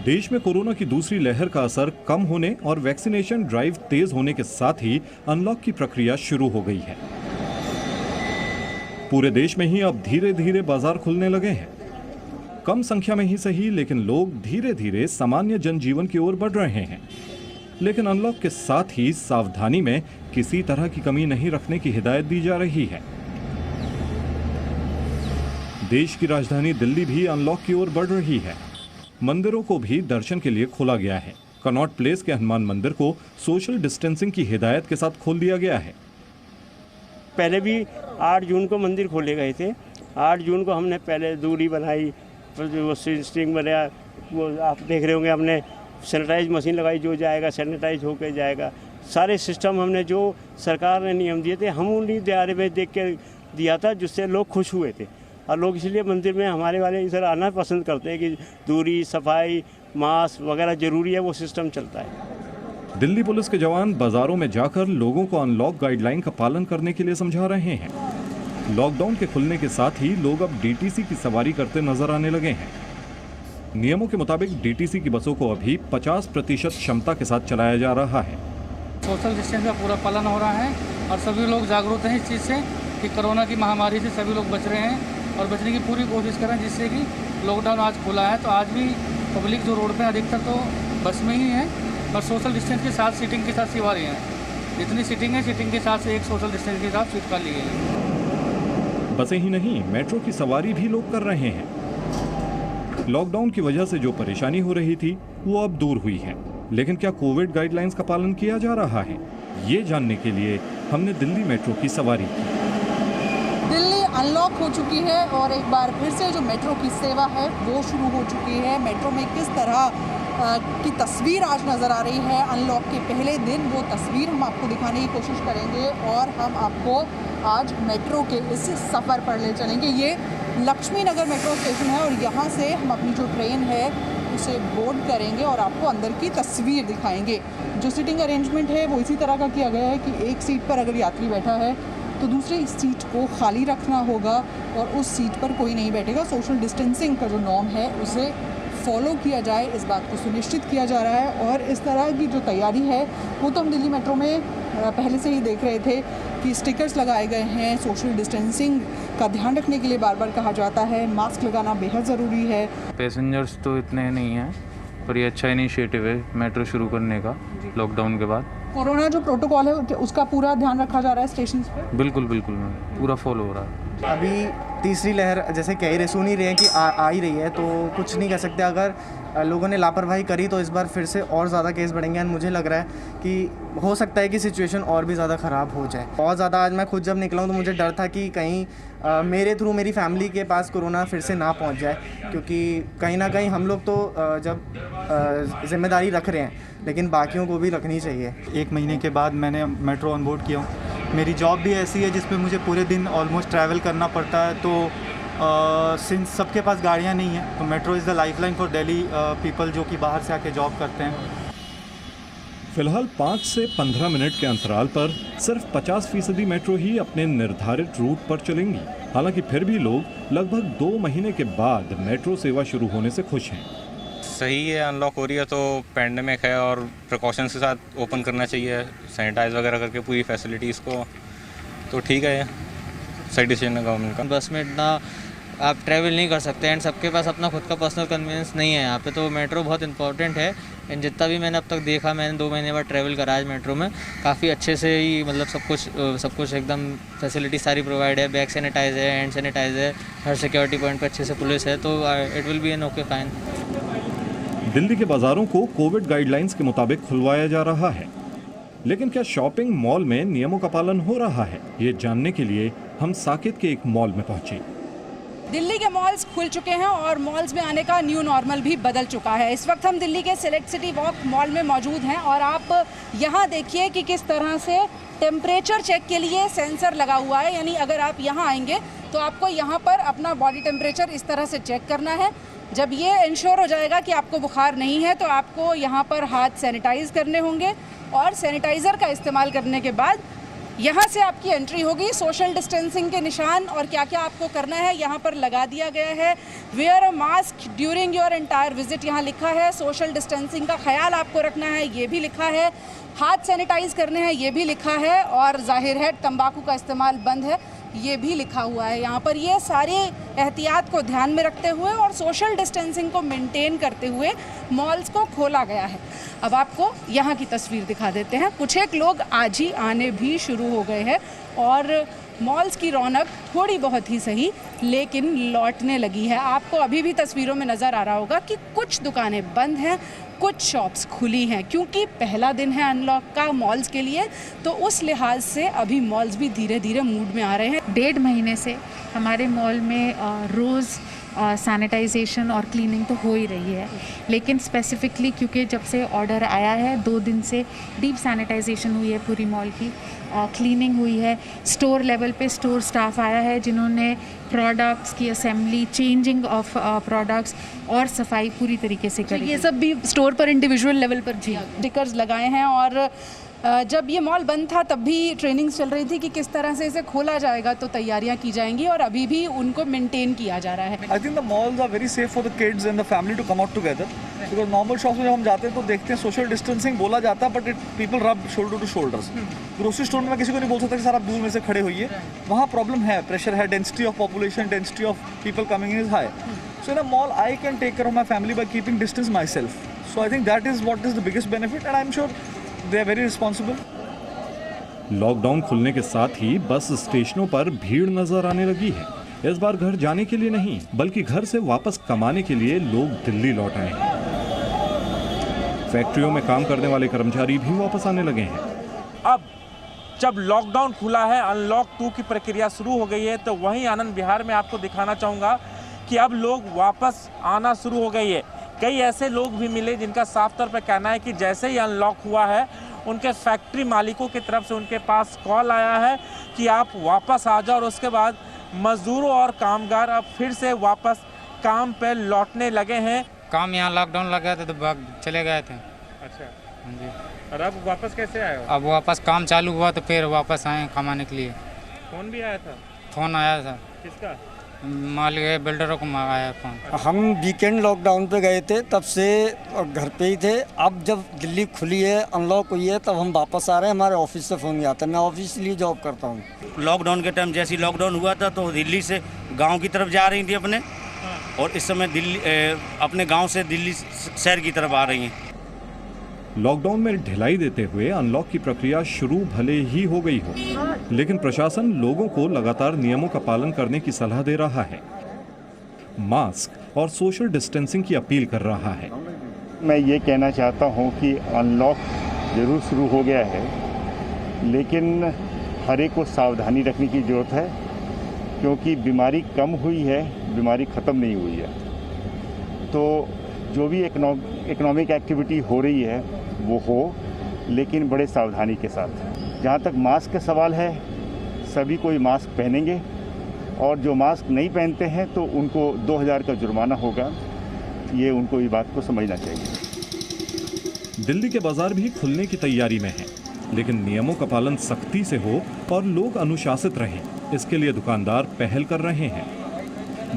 देश में कोरोना की दूसरी लहर का असर कम होने और वैक्सीनेशन ड्राइव तेज होने के साथ ही अनलॉक की प्रक्रिया शुरू हो गई है। पूरे देश में ही अब धीरे धीरे बाजार खुलने लगे हैं। कम संख्या में ही सही, लेकिन लोग धीरे धीरे सामान्य जनजीवन की ओर बढ़ रहे हैं। लेकिन अनलॉक के साथ ही सावधानी में किसी तरह की कमी नहीं रखने की हिदायत दी जा रही है। देश की राजधानी दिल्ली भी अनलॉक की ओर बढ़ रही है। मंदिरों को भी दर्शन के लिए खोला गया है। कनॉट प्लेस के हनुमान मंदिर को सोशल डिस्टेंसिंग की हिदायत के साथ खोल दिया गया है। पहले भी 8 जून को मंदिर खोले गए थे। 8 जून को हमने पहले दूरी बनाई, वो स्ट्रिंग बनाया, वो आप देख रहे होंगे, हमने सैनिटाइज मशीन लगाई, जो जाएगा सैनिटाइज होकर जाएगा। सारे सिस्टम हमने जो सरकार ने नियम दिए थे हम उन्हीं दायरे में देख के दिया था, जिससे लोग खुश हुए थे। और लोग इसलिए मंदिर में हमारे वाले इधर आना पसंद करते हैं कि दूरी, सफाई, मास्क वगैरह जरूरी है, वो सिस्टम चलता है। दिल्ली पुलिस के जवान बाजारों में जाकर लोगों को अनलॉक गाइडलाइन का पालन करने के लिए समझा रहे हैं। लॉकडाउन के खुलने के साथ ही लोग अब डीटीसी की सवारी करते नजर आने लगे हैं। नियमों के मुताबिक डीटीसी की बसों को अभी 50% क्षमता के साथ चलाया जा रहा है। सोशल डिस्टेंस का पूरा पालन हो रहा है और सभी लोग जागरूक हैं इस चीज़ से कि कोरोना की महामारी से सभी लोग बच रहे हैं और बचने की पूरी कोशिश करें, जिससे कि लॉकडाउन आज खुला है तो आज भी पब्लिक जो रोड पे अधिकतर तो बस में ही है और सोशल डिस्टेंस के साथ सीटिंग के साथ सवारी है। जितनी सीटिंग है, सीटिंग के साथ से एक सोशल डिस्टेंस के साथ सीट खाली है। बसें ही नहीं, मेट्रो की सवारी भी लोग कर रहे हैं। लॉकडाउन की वजह से जो परेशानी हो रही थी वो अब दूर हुई है। लेकिन क्या कोविड गाइडलाइंस का पालन किया जा रहा है? ये जानने के लिए हमने दिल्ली मेट्रो की सवारी की। दिल्ली अनलॉक हो चुकी है और एक बार फिर से जो मेट्रो की सेवा है वो शुरू हो चुकी है। मेट्रो में किस तरह की तस्वीर आज नज़र आ रही है अनलॉक के पहले दिन, वो तस्वीर हम आपको दिखाने की कोशिश करेंगे और हम आपको आज मेट्रो के इस सफ़र पर ले चलेंगे। ये लक्ष्मी नगर मेट्रो स्टेशन है और यहाँ से हम अपनी जो ट्रेन है उसे बोर्ड करेंगे और आपको अंदर की तस्वीर दिखाएंगे। जो सीटिंग अरेंजमेंट है वो इसी तरह का किया गया है कि एक सीट पर अगर यात्री बैठा है तो दूसरी सीट को खाली रखना होगा और उस सीट पर कोई नहीं बैठेगा। सोशल डिस्टेंसिंग का जो नॉर्म है उसे फॉलो किया जाए, इस बात को सुनिश्चित किया जा रहा है। और इस तरह की जो तैयारी है वो तो हम दिल्ली मेट्रो में पहले से ही देख रहे थे कि स्टिकर्स लगाए गए हैं। सोशल डिस्टेंसिंग का ध्यान रखने के लिए बार बार कहा जाता है, मास्क लगाना बेहद ज़रूरी है। पैसेंजर्स तो इतने नहीं हैं, पर ये अच्छा इनिशिएटिव है मेट्रो शुरू करने का लॉकडाउन के बाद। कोरोना जो प्रोटोकॉल है उसका पूरा ध्यान रखा जा रहा है स्टेशन पे? बिल्कुल बिल्कुल मैम, पूरा फॉलो हो रहा है। अभी तीसरी लहर जैसे कह रहे, सुन ही रहे हैं कि आ ही रही है, तो कुछ नहीं कर सकते। अगर लोगों ने लापरवाही करी तो इस बार फिर से और ज़्यादा केस बढ़ेंगे। एंड मुझे लग रहा है कि हो सकता है कि सिचुएशन और भी ज़्यादा ख़राब हो जाए। बहुत ज़्यादा आज मैं खुद जब निकला हूँ तो मुझे डर था कि कहीं मेरे थ्रू मेरी फैमिली के पास कोरोना फिर से ना पहुँच जाए, क्योंकि कहीं ना कहीं हम लोग तो जब जिम्मेदारी रख रहे हैं लेकिन बाकियों को भी रखनी चाहिए। 1 महीने के बाद मैंने मेट्रो ऑन बोर्ड किया हूँ। मेरी जॉब भी ऐसी है जिसमें मुझे पूरे दिन ऑलमोस्ट ट्रैवल करना पड़ता है, तो सिंस सबके पास गाड़ियाँ नहीं हैं तो metro is the lifeline for Delhi people जो कि बाहर से आके जॉब करते हैं। फिलहाल 5 से 15 मिनट के अंतराल पर सिर्फ 50% मेट्रो ही अपने निर्धारित रूट पर चलेंगी। हालांकि फिर भी लोग लगभग 2 महीने के बाद मेट्रो सेवा शुरू होने से खुश हैं। सही है, अनलॉक हो रही है तो पैंडेमिक है और प्रिकॉशंस के साथ ओपन करना चाहिए, सैनिटाइज वगैरह करके पूरी फैसिलिटीज़ को, तो ठीक है, सही डिसीजन है गवर्नमेंट का। बस में इतना आप ट्रैवल नहीं कर सकते एंड सबके पास अपना खुद का पर्सनल कन्वीनियंस नहीं है यहाँ पे, तो मेट्रो बहुत इंपॉर्टेंट है। एंड जितना भी मैंने अब तक देखा, मैंने 2 महीने बाद ट्रैवल करा है मेट्रो में, काफ़ी अच्छे से ही मतलब सब कुछ एकदम फैसिलिटी सारी प्रोवाइड है। बैग सैनिटाइज है, हैंड सैनिटाइज है, हर सिक्योरिटी पॉइंट पर अच्छे से पुलिस है, तो it will be an okay fine. Delhi के बाजारों को कोविड गाइडलाइंस के मुताबिक खुलवाया जा रहा है, लेकिन क्या शॉपिंग मॉल में नियमों का पालन हो रहा है? ये जानने के लिए हम साकेत के एक मॉल में पहुंचे। दिल्ली के मॉल्स खुल चुके हैं और मॉल्स में आने का न्यू नॉर्मल भी बदल चुका है। इस वक्त हम दिल्ली के सेलेक्ट सिटी वॉक मॉल में मौजूद हैं और आप यहाँ देखिए कि किस तरह से टेम्परेचर चेक के लिए सेंसर लगा हुआ है। यानी अगर आप यहाँ आएंगे तो आपको यहाँ पर अपना बॉडी टेम्परेचर इस तरह से चेक करना है। जब ये इंश्योर हो जाएगा कि आपको बुखार नहीं है तो आपको यहाँ पर हाथ सैनिटाइज करने होंगे और सैनिटाइज़र का इस्तेमाल करने के बाद यहाँ से आपकी एंट्री होगी। सोशल डिस्टेंसिंग के निशान और क्या क्या आपको करना है यहाँ पर लगा दिया गया है। Wear a mask during your entire visit यहाँ लिखा है। सोशल डिस्टेंसिंग का ख्याल आपको रखना है, ये भी लिखा है। हाथ सैनिटाइज करने हैं, ये भी लिखा है। और जाहिर है तंबाकू का इस्तेमाल बंद है, ये भी लिखा हुआ है यहाँ पर। ये सारे एहतियात को ध्यान में रखते हुए और सोशल डिस्टेंसिंग को मेंटेन करते हुए मॉल्स को खोला गया है। अब आपको यहाँ की तस्वीर दिखा देते हैं। कुछ एक लोग आज ही आने भी शुरू हो गए हैं और मॉल्स की रौनक थोड़ी बहुत ही सही लेकिन लौटने लगी है। आपको अभी भी तस्वीरों में नज़र आ रहा होगा कि कुछ दुकानें बंद हैं, कुछ शॉप्स खुली हैं, क्योंकि पहला दिन है अनलॉक का मॉल्स के लिए, तो उस लिहाज से अभी मॉल्स भी धीरे धीरे मूड में आ रहे हैं। 1.5 महीने से हमारे मॉल में रोज़ सैनिटाइजेशन और क्लीनिंग तो हो ही रही है, लेकिन स्पेसिफिकली क्योंकि जब से ऑर्डर आया है 2 दिन से डीप सैनिटाइजेशन हुई है, पूरी मॉल की क्लीनिंग हुई है। स्टोर लेवल पे स्टोर स्टाफ आया है जिन्होंने प्रोडक्ट्स की असेंबली, चेंजिंग ऑफ प्रोडक्ट्स और सफाई पूरी तरीके से करी। ये सब भी स्टोर पर इंडिविजुअल लेवल पर जी स्टिकर्स लगाए हैं। और जब ये मॉल बंद था तब भी ट्रेनिंग्स चल रही थी कि किस तरह से इसे खोला जाएगा, तो तैयारियां की जाएंगी और अभी भी उनको मेंटेन किया जा रहा है। I think the malls are very safe for the kids and the family to come out together, because normal shops में जब हम जाते हैं तो देखते हैं सोशल डिस्टेंसिंग बोला जाता है, but people rub shoulder to shoulders. Grocery store में मैं किसी को नहीं बोल सकता कि सर आप दूर में से खड़े होइए, वहाँ प्रॉब्लम है, प्रेशर है, density of population, density of people coming in is high. So in a mall I can take care of my family by keeping distance myself. So I think that is what is the biggest benefit and I am sure they are very responsible. Lockdown खुलने के साथ ही बस स्टेशनों पर भीड़ नजर आने लगी है। इस बार घर जाने के लिए नहीं बल्कि घर से वापस कमाने के लिए लोग दिल्ली लौट आए हैं। फैक्ट्रियों में काम करने वाले कर्मचारी भी वापस आने लगे हैं। अब जब लॉकडाउन खुला है, अनलॉक 2 की प्रक्रिया शुरू हो गई है, तो वहीं आनंद विहार में आपको दिखाना चाहूँगा कि अब लोग वापस आना शुरू हो गई है। कई ऐसे लोग भी मिले जिनका साफ तौर पर कहना है कि जैसे ही अनलॉक हुआ है उनके फैक्ट्री मालिकों की तरफ से उनके पास कॉल आया है कि आप वापस आ जाओ, और उसके बाद मजदूरों और कामगार अब फिर से वापस काम पे लौटने लगे हैं। काम यहाँ लॉकडाउन लगा था तो भाग चले गए थे। अच्छा जी। और अब वापस कैसे आए हो? अब वापस काम चालू हुआ तो फिर वापस आए कमाने के लिए। फोन भी आया था? फ़ोन आया था। किसका? मालिक बिल्डरों को मंगाया फ़ोन। हम वीकेंड लॉकडाउन पे गए थे, तब से घर पे ही थे। अब जब दिल्ली खुली है, अनलॉक हुई है, तब हम वापस आ रहे हैं। हमारे ऑफिस से फ़ोन आता है, मैं ऑफिस लिए जॉब करता हूँ। लॉकडाउन के टाइम जैसे लॉकडाउन हुआ था तो दिल्ली से गांव की तरफ जा रही थी अपने, और इस समय दिल्ली अपने गांव से दिल्ली शहर की तरफ आ रही हैं। लॉकडाउन में ढिलाई देते हुए अनलॉक की प्रक्रिया शुरू भले ही हो गई हो, लेकिन प्रशासन लोगों को लगातार नियमों का पालन करने की सलाह दे रहा है, मास्क और सोशल डिस्टेंसिंग की अपील कर रहा है। मैं ये कहना चाहता हूँ कि अनलॉक जरूर शुरू हो गया है, लेकिन हर एक को सावधानी रखने की ज़रूरत है, क्योंकि बीमारी कम हुई है, बीमारी ख़त्म नहीं हुई है। तो जो भी इकोनॉमिक एक्टिविटी हो रही है वो हो, लेकिन बड़े सावधानी के साथ। जहाँ तक मास्क का सवाल है, सभी कोई मास्क पहनेंगे, और जो मास्क नहीं पहनते हैं तो उनको 2000 का जुर्माना होगा। ये उनको ये बात को समझना चाहिए। दिल्ली के बाजार भी खुलने की तैयारी में हैं, लेकिन नियमों का पालन सख्ती से हो और लोग अनुशासित रहें, इसके लिए दुकानदार पहल कर रहे हैं।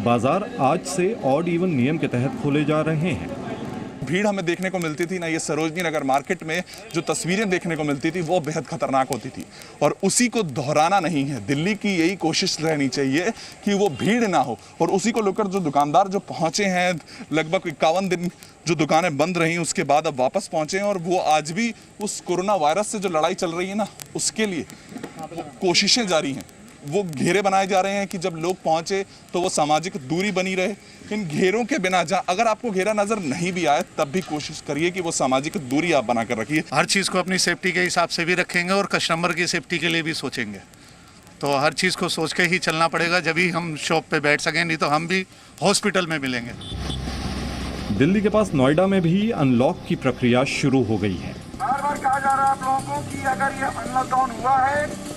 बाजार आज से ऑड इवन नियम के तहत खोले जा रहे हैं। भीड़ हमें देखने को मिलती थी ना, ये सरोजनी नगर मार्केट में जो तस्वीरें देखने को मिलती थी वो बेहद खतरनाक होती थी, और उसी को दोहराना नहीं है। दिल्ली की यही कोशिश रहनी चाहिए कि वो भीड़ ना हो, और उसी को लेकर जो दुकानदार जो पहुंचे हैं, लगभग 51 दिन जो दुकानें बंद रहीं उसके बाद अब वापस पहुंचे हैं, और वो आज भी उस कोरोना वायरस से जो लड़ाई चल रही है ना, उसके लिए कोशिशें जारी हैं। वो घेरे बनाए जा रहे हैं कि जब लोग पहुंचे तो वो सामाजिक दूरी बनी रहे। इन घेरों के बिना अगर आपको घेरा नजर नहीं भी आए तब भी कोशिश करिए कि वो सामाजिक दूरी आप बनाकर रखिए। हर चीज़ को अपनी सेफ्टी के हिसाब से भी रखेंगे और कस्टमर की सेफ्टी के लिए भी सोचेंगे, तो हर चीज़ को सोच के ही चलना पड़ेगा, जब ही हम शॉप पे बैठ सकें, नहीं तो हम भी हॉस्पिटल में मिलेंगे। दिल्ली के पास नोएडा में भी अनलॉक की प्रक्रिया शुरू हो गई है। बार बार कहा जा रहा है आप लोगों को कि अगर ये अनलॉकडाउन हुआ है,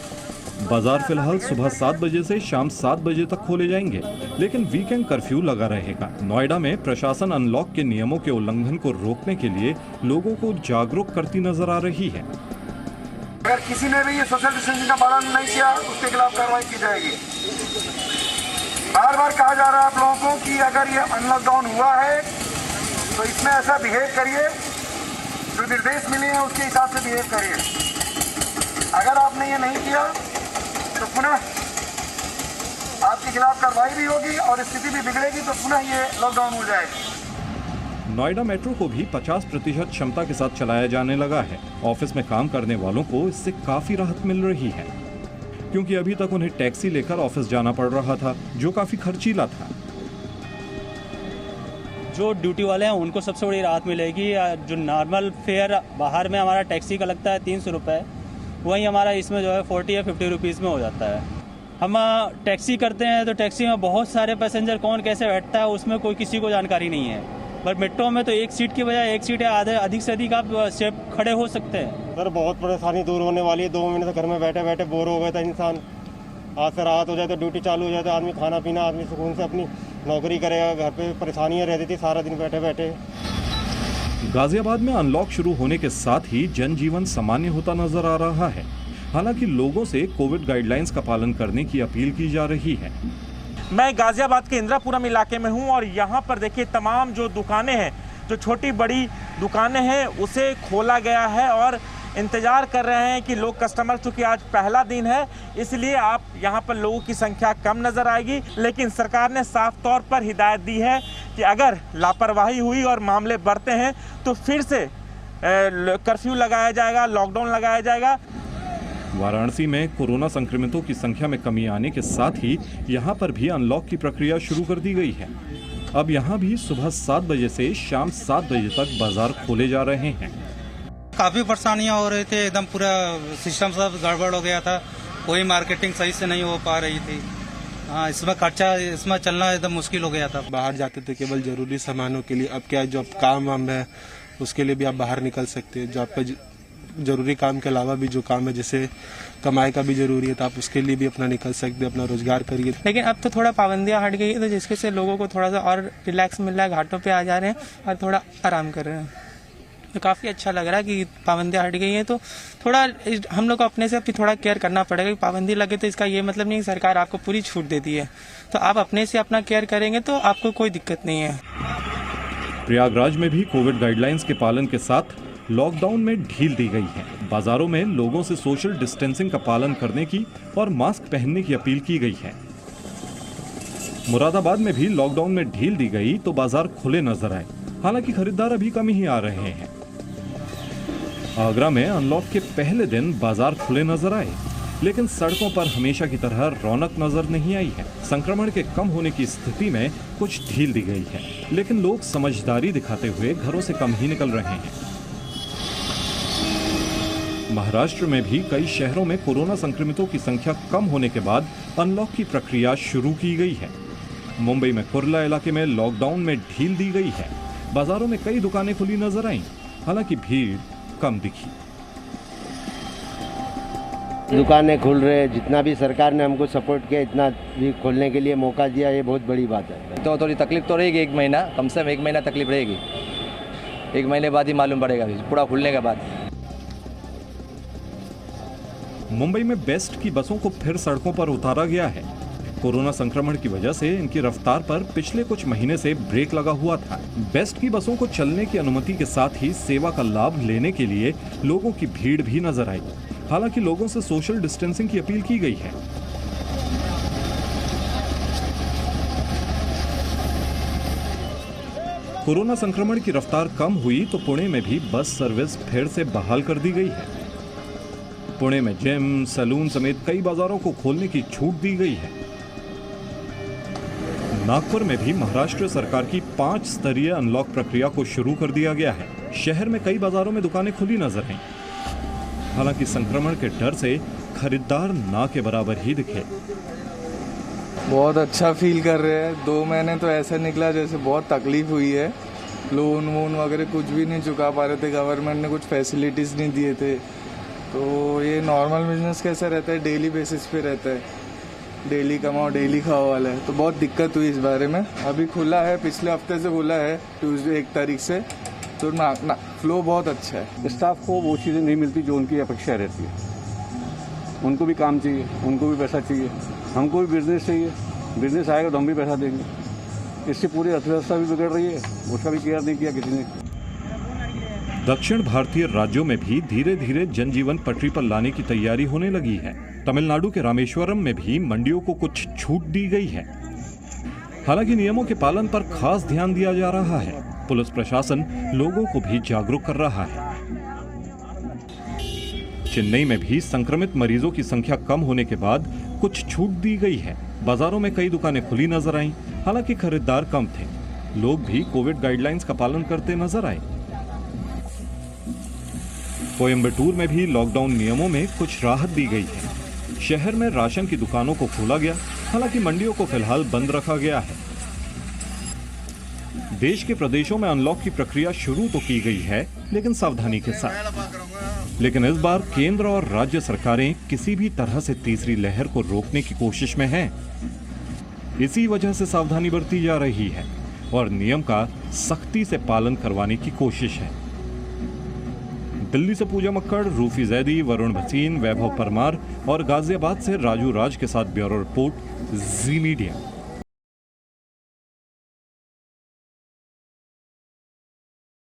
बाजार फिलहाल सुबह 7 बजे से शाम 7 बजे तक खोले जाएंगे, लेकिन वीकेंड कर्फ्यू लगा रहेगा। नोएडा में प्रशासन अनलॉक के नियमों के उल्लंघन को रोकने के लिए लोगों को जागरूक करती नजर आ रही है। अगर किसी ने भी ये सोशल डिस्टेंसिंग का पालन नहीं किया उसके खिलाफ कार्रवाई की जाएगी। बार बार कहा जा रहा है आप लोगों को कि अगर ये अनलॉकडाउन हुआ है तो इसमें ऐसा बिहेव करिए, जो निर्देश मिले हैं उसके हिसाब से बिहेव करिए। अगर आपने ये नहीं किया तो पुनः आपके खिलाफ कार्रवाई भी होगी और स्थिति भी बिगड़ेगी, तो पुनः ये लॉकडाउन हो जाएगी। नोएडा मेट्रो को भी 50% क्षमता के साथ चलाया जाने लगा है। ऑफिस में काम करने वालों को इससे काफी राहत मिल रही है, क्योंकि अभी तक उन्हें टैक्सी लेकर ऑफिस जाना पड़ रहा था, जो काफी खर्चीला था। जो ड्यूटी वाले हैं उनको सबसे बड़ी राहत मिलेगी। जो नॉर्मल फेयर बाहर में हमारा टैक्सी का लगता है 300 रुपये, वहीं हमारा इसमें जो है 40 या 50 रुपीज़ में हो जाता है। हम टैक्सी करते हैं तो टैक्सी में बहुत सारे पैसेंजर कौन कैसे बैठता है उसमें कोई किसी को जानकारी नहीं है, पर मेट्रो में तो एक सीट की बजाय एक सीट है, अधिक से अधिक आप सेफ खड़े हो सकते हैं। सर बहुत परेशानी दूर होने वाली है। 2 महीने से घर में बैठे बैठे बोर हो गया था इंसान। आज से राहत हो जाए तो ड्यूटी चालू हो जाए तो आदमी खाना पीना, आदमी सुकून से अपनी नौकरी करेगा। घर पे परेशानियाँ रहती थी सारा दिन बैठे बैठे। गाजियाबाद में अनलॉक शुरू होने के साथ ही जनजीवन सामान्य होता नजर आ रहा है। हालांकि लोगों से कोविड गाइडलाइंस का पालन करने की अपील की जा रही है। मैं गाजियाबाद के इंदिरापुरम इलाके में हूं और यहां पर देखिए तमाम जो दुकानें हैं, जो छोटी बड़ी दुकानें हैं, उसे खोला गया है और इंतजार कर रहे हैं कि लोग कस्टमर, चूँकि आज पहला दिन है इसलिए आप यहाँ पर लोगों की संख्या कम नज़र आएगी। लेकिन सरकार ने साफ तौर पर हिदायत दी है कि अगर लापरवाही हुई और मामले बढ़ते हैं तो फिर से कर्फ्यू लगाया जाएगा, लॉकडाउन लगाया जाएगा। वाराणसी में कोरोना संक्रमितों की संख्या में कमी आने के साथ ही यहाँ पर भी अनलॉक की प्रक्रिया शुरू कर दी गई है। अब यहाँ भी सुबह 7 बजे से शाम 7 बजे तक बाजार खोले जा रहे हैं। काफ़ी परेशानियां हो रही थी, एकदम पूरा सिस्टम सब गड़बड़ हो गया था, कोई मार्केटिंग सही से नहीं हो पा रही थी। हाँ, इसमें खर्चा, इसमें चलना एकदम मुश्किल हो गया था। बाहर जाते थे केवल ज़रूरी सामानों के लिए, अब क्या जो काम वाम है उसके लिए भी आप बाहर निकल सकते हैं। जो आपका ज़रूरी काम के अलावा भी जो काम है, जैसे कमाई का भी ज़रूरी है, तो आप उसके लिए भी अपना निकल सकते हैं, अपना रोजगार करिए। लेकिन अब तो थोड़ा पाबंदियां हट गई है, तो जिसके से लोगों को थोड़ा सा और रिलैक्स मिल रहा है, घाटों पे आ जा रहे हैं और थोड़ा आराम कर रहे हैं। तो काफ़ी अच्छा लग रहा है कि पाबंदियां हट गई हैं। तो थोड़ा हम लोग को अपने से अपनी थोड़ा केयर करना पड़ेगा। पाबंदी लगे तो इसका ये मतलब नहीं कि सरकार आपको पूरी छूट देती है, तो आप अपने से अपना केयर करेंगे तो आपको कोई दिक्कत नहीं है। प्रयागराज में भी कोविड गाइडलाइंस के पालन के साथ लॉकडाउन में ढील दी गई है। बाजारों में लोगों से सोशल डिस्टेंसिंग का पालन करने की और मास्क पहनने की अपील की गई है। मुरादाबाद में भी लॉकडाउन में ढील दी गई तो बाजार खुले नजर आए, हालांकि खरीदार अभी कम ही आ रहे हैं। आगरा में अनलॉक के पहले दिन बाजार खुले नजर आए, लेकिन सड़कों पर हमेशा की तरह रौनक नजर नहीं आई है। संक्रमण के कम होने की स्थिति में कुछ ढील दी गई है, लेकिन लोग समझदारी दिखाते हुए घरों से कम ही निकल रहे हैं। महाराष्ट्र में भी कई शहरों में कोरोना संक्रमितों की संख्या कम होने के बाद अनलॉक की प्रक्रिया शुरू की गई है। मुंबई में कुर्ला इलाके में लॉकडाउन में ढील दी गई है। बाजारों में कई दुकानें खुली नजर आईं, हालांकि भीड़ कम दिखी। दुकानें खुल रहे, जितना भी सरकार ने हमको सपोर्ट किया, इतना भी खोलने के लिए मौका दिया, ये बहुत बड़ी बात है। तो थोड़ी तकलीफ तो रहेगी, 1 महीना, कम से कम 1 महीना तकलीफ रहेगी। 1 महीने बाद ही मालूम पड़ेगा पूरा खुलने के बाद। मुंबई में बेस्ट की बसों को फिर सड़कों पर उतारा गया है। कोरोना संक्रमण की वजह से इनकी रफ्तार पर पिछले कुछ महीने से ब्रेक लगा हुआ था। बेस्ट की बसों को चलने की अनुमति के साथ ही सेवा का लाभ लेने के लिए लोगों की भीड़ भी नजर आई। हालांकि लोगों से सोशल डिस्टेंसिंग की अपील की गई है। कोरोना संक्रमण की रफ्तार कम हुई तो पुणे में भी बस सर्विस फिर से बहाल कर दी गई है। पुणे में जिम, सैलून समेत कई बाजारों को खोलने की छूट दी गई है। नागपुर में भी महाराष्ट्र सरकार की 5 स्तरीय अनलॉक प्रक्रिया को शुरू कर दिया गया है। शहर में कई बाजारों में दुकानें खुली नजर आईं, हालांकि संक्रमण के डर से खरीदार ना के बराबर ही दिखे। बहुत अच्छा फील कर रहे हैं। 2 महीने तो ऐसा निकला जैसे बहुत तकलीफ हुई है। लोन वोन वगैरह कुछ भी नहीं चुका पा रहे थे, गवर्नमेंट ने कुछ फैसिलिटीज़ नहीं दिए थे। तो ये नॉर्मल बिजनेस कैसा रहता है, डेली बेसिस पे रहता है, डेली कमाओ डेली खाओ वाला है। तो बहुत दिक्कत हुई इस बारे में। अभी खुला है, पिछले हफ्ते से खुला है, ट्यूसडे 1 तारीख से। तो फ्लो बहुत अच्छा है। स्टाफ को वो चीज़ें नहीं मिलती जो उनकी अपेक्षा रहती है। उनको भी काम चाहिए, उनको भी पैसा चाहिए, हमको भी बिजनेस चाहिए, बिजनेस आएगा तो हम भी पैसा देंगे। इससे पूरी अर्थव्यवस्था भी बिगड़ रही है, उसका भी केयर नहीं किया किसी ने। दक्षिण भारतीय राज्यों में भी धीरे धीरे जनजीवन पटरी पर लाने की तैयारी होने लगी है। तमिलनाडु के रामेश्वरम में भी मंडियों को कुछ छूट दी गई है। हालांकि नियमों के पालन पर खास ध्यान दिया जा रहा है। पुलिस प्रशासन लोगों को भी जागरूक कर रहा है। चेन्नई में भी संक्रमित मरीजों की संख्या कम होने के बाद कुछ छूट दी गई है। बाजारों में कई दुकानें खुली नजर आईं, हालांकि खरीदार कम थे। लोग भी कोविड गाइडलाइंस का पालन करते नजर आए। कोयम्बटूर में भी लॉकडाउन नियमों में कुछ राहत दी गई है। शहर में राशन की दुकानों को खोला गया, हालांकि मंडियों को फिलहाल बंद रखा गया है। देश के प्रदेशों में अनलॉक की प्रक्रिया शुरू तो की गई है, लेकिन सावधानी के साथ। लेकिन इस बार केंद्र और राज्य सरकारें किसी भी तरह से तीसरी लहर को रोकने की कोशिश में हैं। इसी वजह से सावधानी बरती जा रही है और नियम का सख्ती से पालन करवाने की कोशिश है। दिल्ली से पूजा मक्कड़, रूफी जैदी, वरुण भसीन, वैभव परमार और गाजियाबाद से राजू राज के साथ ब्यूरो रिपोर्ट, जी मीडिया।